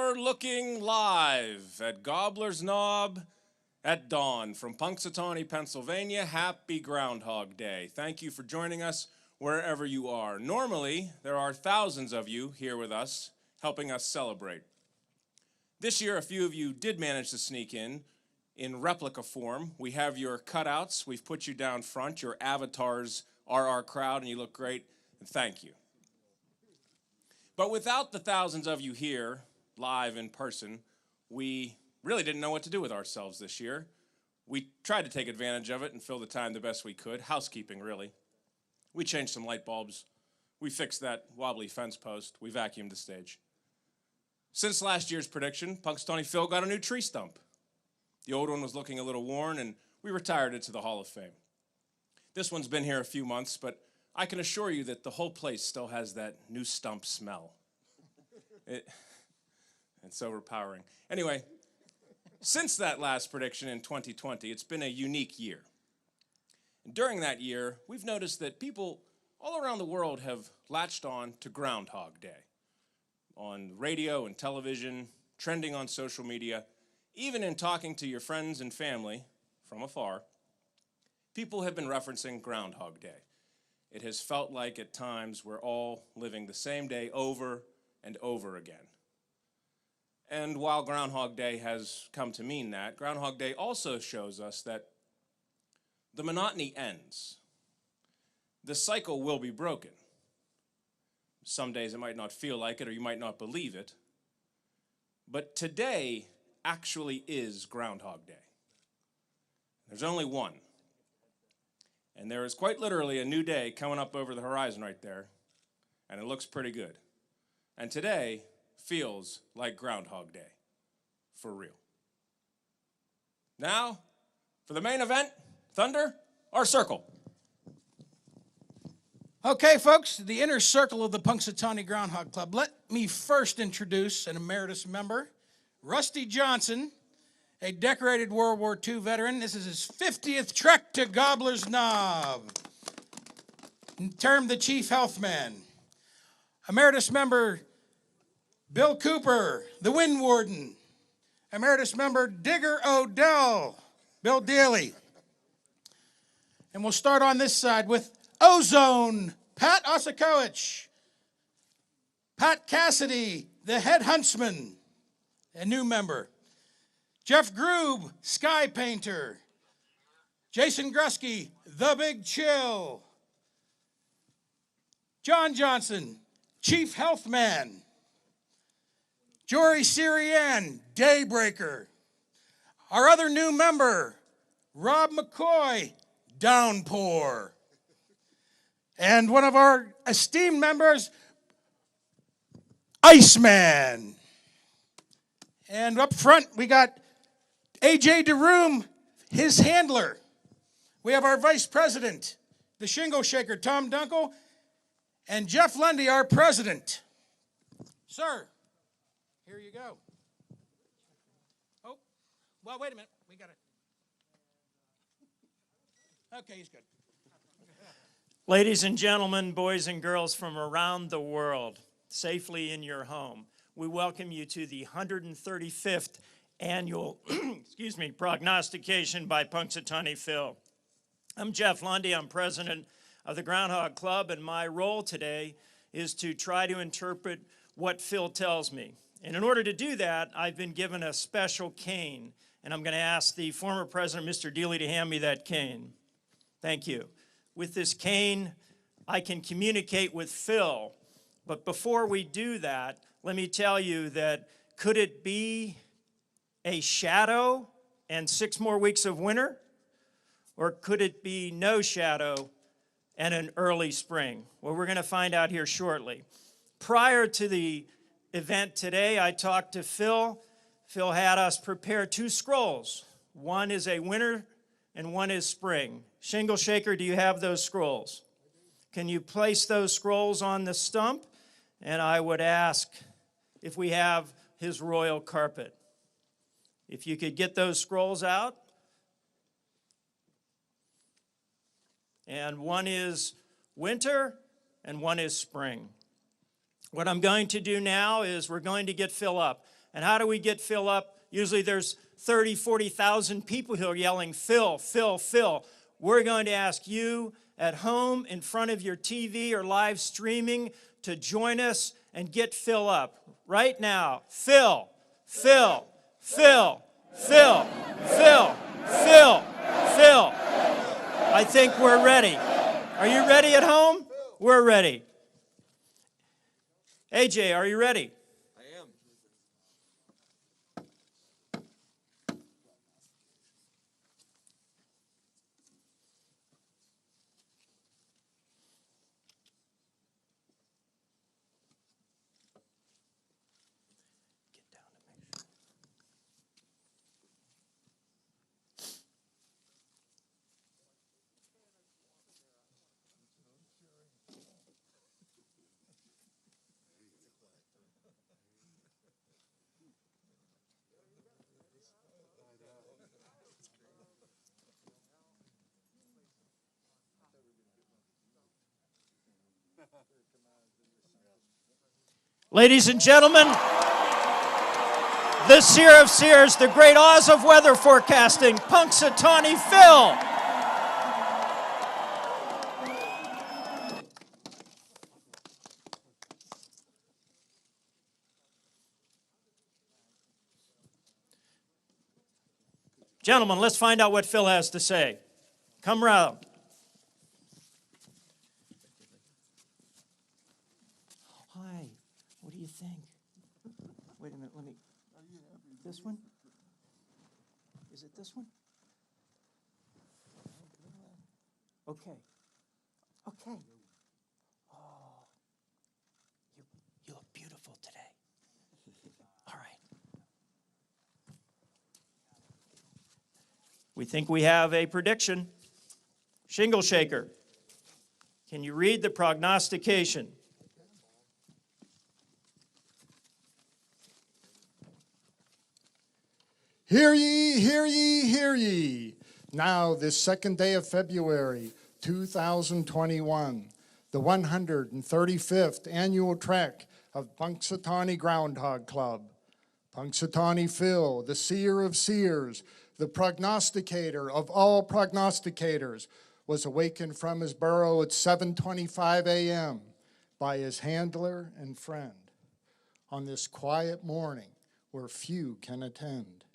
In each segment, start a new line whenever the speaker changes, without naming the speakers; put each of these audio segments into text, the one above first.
We're looking live at Gobbler's Knob at dawn from Punxsutawney, Pennsylvania. Happy Groundhog Day. Thank you for joining us wherever you are. Normally, there are thousands of you here with us, helping us celebrate. This year, a few of you did manage to sneak in replica form. We have your cutouts. We've put you down front. Your avatars are our crowd, and you look great. And thank you. But without the thousands of you here, live in person, we really didn't know what to do with ourselves this year. We tried to take advantage of it and fill the time the best we could. Housekeeping, really. We changed some light bulbs. We fixed that wobbly fence post. We vacuumed the stage. Since last year's prediction, Punxsutawney Phil got a new tree stump. The old one was looking a little worn, and we retired it to the Hall of Fame. This one's been here a few months, but I can assure you that the whole place still has that new stump smell. It's overpowering. Anyway, since that last prediction in 2020, it's been a unique year. And during that year, we've noticed that people all around the world have latched on to Groundhog Day. On radio and television, trending on social media, even in talking to your friends and family from afar, people have been referencing Groundhog Day. It has felt like at times we're all living the same day over and over again. And while Groundhog Day has come to mean that, Groundhog Day also shows us that the monotony ends. The cycle will be broken. Some days it might not feel like it, or you might not believe it, but today actually is Groundhog Day. There's only one. And there is quite literally a new day coming up over the horizon right there, and it looks pretty good. And today feels like Groundhog Day, for real. Now, for the main event, Thunder or Circle?
Okay, folks, the inner circle of the Punxsutawney Groundhog Club. Let me first introduce an emeritus member, Rusty Johnson, a decorated World War II veteran. This is his 50th trek to Gobbler's Knob, termed the Chief Health Man. Emeritus member Bill Cooper, the Wind Warden. Emeritus member Digger Odell, Bill Daly. And we'll start on this side with Ozone, Pat Osakowicz. Pat Cassidy, the Head Huntsman, a new member. Jeff Groob, Sky Painter. Jason Grusky, The Big Chill. John Johnson, Chief Health Man. Jory Siriann, Daybreaker. Our other new member, Rob McCoy, Downpour. And one of our esteemed members, Iceman. And up front, we got AJ DeRoom, his handler. We have our vice president, the shingle shaker, Tom Dunkel, and Jeff Lundy, our president. Sir, here you go. Oh, well, wait a minute. We got to. Okay, he's good.
Ladies and gentlemen, boys and girls from around the world, safely in your home, we welcome you to the 135th annual prognostication by Punxsutawney Phil. I'm Jeff Lundy. I'm president of the Groundhog Club, and my role today is to try to interpret what Phil tells me. And in order to do that, I've been given a special cane, and I'm going to ask the former president, Mr. Dealey, to hand me that cane. Thank you. With this cane, I can communicate with Phil. But before we do that, let me tell you that could it be a shadow and 6 more weeks of winter? Or could it be no shadow and an early spring? Well, we're going to find out here shortly. Prior to the event today, I talked to Phil. Phil had us prepare 2 scrolls. One is a winter and one is spring. Shingle Shaker, do you have those scrolls? Can you place those scrolls on the stump? And I would ask if we have his royal carpet. If you could get those scrolls out. And one is winter and one is spring. What I'm going to do now is we're going to get Phil up. And how do we get Phil up? Usually there's 30, 40,000 people who are yelling, Phil, Phil, Phil. We're going to ask you at home in front of your TV or live streaming to join us and get Phil up. Right now, Phil, Phil, Phil, Phil, Phil, Phil, Phil. I think we're ready. Are you ready at home? We're ready. AJ, are you ready?
I am.
Ladies and gentlemen, the seer of seers, the great Oz of weather forecasting, Punxsutawney Phil. Gentlemen, let's find out what Phil has to say. Come round. Hi, what do you think? Wait a minute, let me. This one? Is it this one? Okay. Okay. Oh, you look beautiful today. All right. We think we have a prediction. Shingle shaker. Can you read the prognostication?
Hear ye, hear ye, hear ye. Now, this second day of February, 2021, the 135th annual trek of Punxsutawney Groundhog Club. Punxsutawney Phil, the seer of seers, the prognosticator of all prognosticators, was awakened from his burrow at 7:25 a.m. by his handler and friend on this quiet morning where few can attend.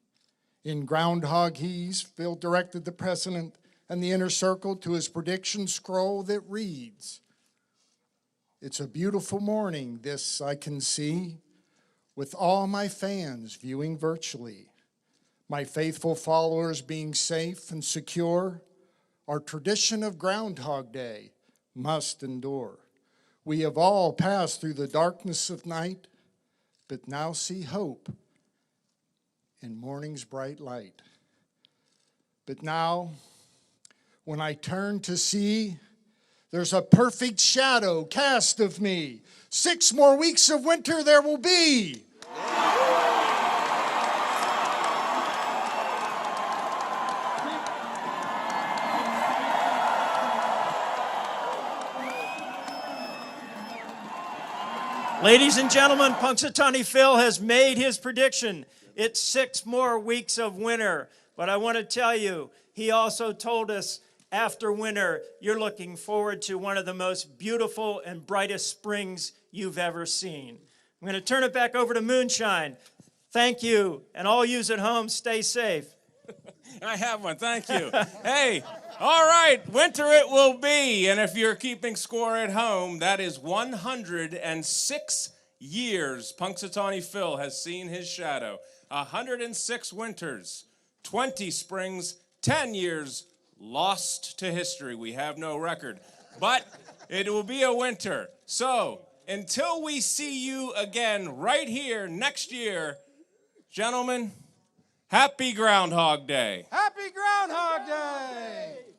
In Groundhog He's, Phil directed the president and the inner circle to his prediction scroll that reads, "It's a beautiful morning, this I can see, with all my fans viewing virtually. My faithful followers being safe and secure, our tradition of Groundhog Day must endure. We have all passed through the darkness of night, but now see hope in morning's bright light. But now, when I turn to see, there's a perfect shadow cast of me. 6 more weeks of winter there will be."
Ladies and gentlemen, Punxsutawney Phil has made his prediction. It's 6 more weeks of winter. But I want to tell you, he also told us after winter, you're looking forward to one of the most beautiful and brightest springs you've ever seen. I'm going to turn it back over to Moonshine. Thank you. And all yous at home, stay safe.
I have one, thank you. Hey, all right, winter it will be. And if you're keeping score at home, that is 106 years Punxsutawney Phil has seen his shadow. 106 winters, 20 springs, 10 years lost to history. We have no record. But it will be a winter. So until we see you again right here next year, gentlemen, happy Groundhog Day.
Happy Groundhog Day!